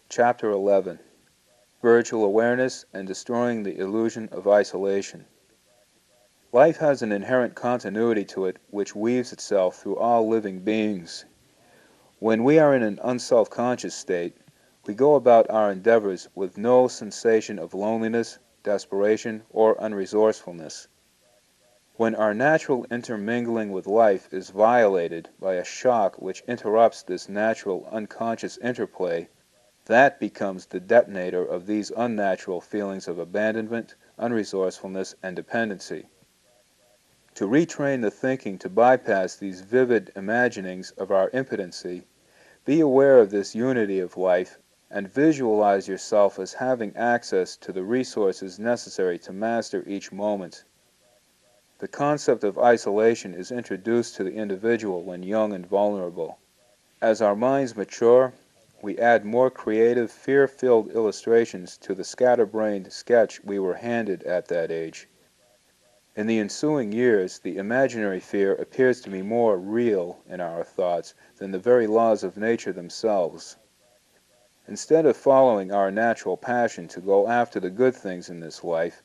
Chapter 11. Spiritual Awareness and Destroying the Illusion of Isolation. Life has an inherent continuity to it which weaves itself through all living beings. When we are in an unselfconscious state, we go about our endeavors with no sensation of loneliness, desperation, or unresourcefulness. When our natural intermingling with life is violated by a shock which interrupts this natural unconscious interplay, that becomes the detonator of these unnatural feelings of abandonment, unresourcefulness, and dependency. To retrain the thinking to bypass these vivid imaginings of our impotency, be aware of this unity of life and visualize yourself as having access to the resources necessary to master each moment. The concept of isolation is introduced to the individual when young and vulnerable. As our minds mature, we add more creative, fear-filled illustrations to the scatterbrained sketch we were handed at that age. In the ensuing years, the imaginary fear appears to be more real in our thoughts than the very laws of nature themselves. Instead of following our natural passion to go after the good things in this life,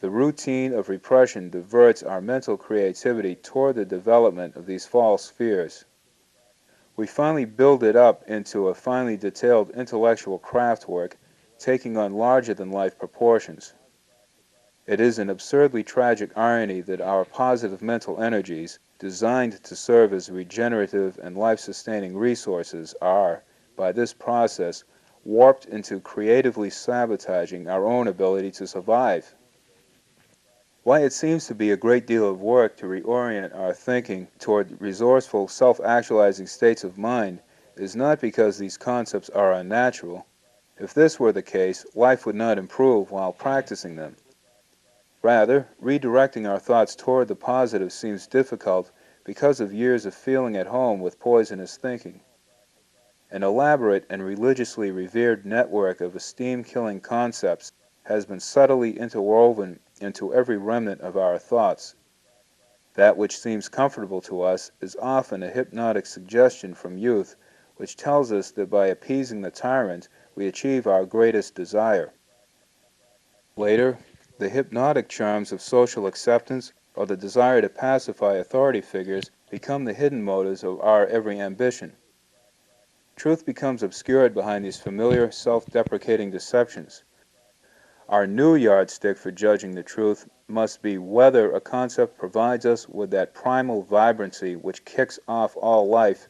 the routine of repression diverts our mental creativity toward the development of these false fears. We finally build it up into a finely detailed intellectual craftwork, taking on larger-than-life proportions. It is an absurdly tragic irony that our positive mental energies, designed to serve as regenerative and life-sustaining resources, are, by this process, warped into creatively sabotaging our own ability to survive. Why it seems to be a great deal of work to reorient our thinking toward resourceful, self-actualizing states of mind is not because these concepts are unnatural. If this were the case, life would not improve while practicing them. Rather, redirecting our thoughts toward the positive seems difficult because of years of feeling at home with poisonous thinking. An elaborate and religiously revered network of esteem-killing concepts has been subtly interwoven into every remnant of our thoughts. That which seems comfortable to us is often a hypnotic suggestion from youth which tells us that by appeasing the tyrant we achieve our greatest desire. Later, the hypnotic charms of social acceptance or the desire to pacify authority figures become the hidden motives of our every ambition. Truth becomes obscured behind these familiar, self-deprecating deceptions. Our new yardstick for judging the truth must be whether a concept provides us with that primal vibrancy which kicks off all life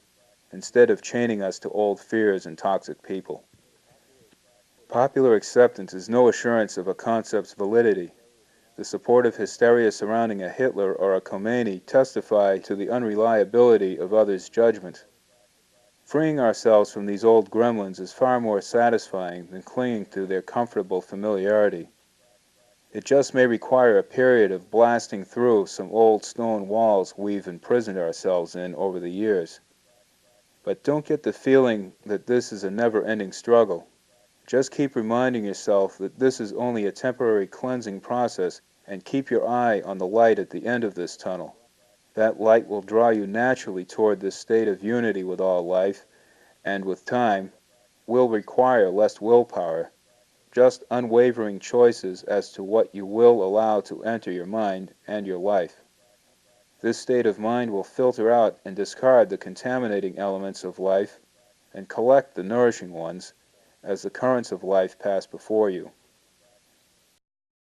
instead of chaining us to old fears and toxic people. Popular acceptance is no assurance of a concept's validity. The supportive hysteria surrounding a Hitler or a Khomeini testify to the unreliability of others' judgment. Freeing ourselves from these old gremlins is far more satisfying than clinging to their comfortable familiarity. It just may require a period of blasting through some old stone walls we've imprisoned ourselves in over the years. But don't get the feeling that this is a never-ending struggle. Just keep reminding yourself that this is only a temporary cleansing process and keep your eye on the light at the end of this tunnel. That light will draw you naturally toward this state of unity with all life, and with time, will require less willpower, just unwavering choices as to what you will allow to enter your mind and your life. This state of mind will filter out and discard the contaminating elements of life and collect the nourishing ones as the currents of life pass before you.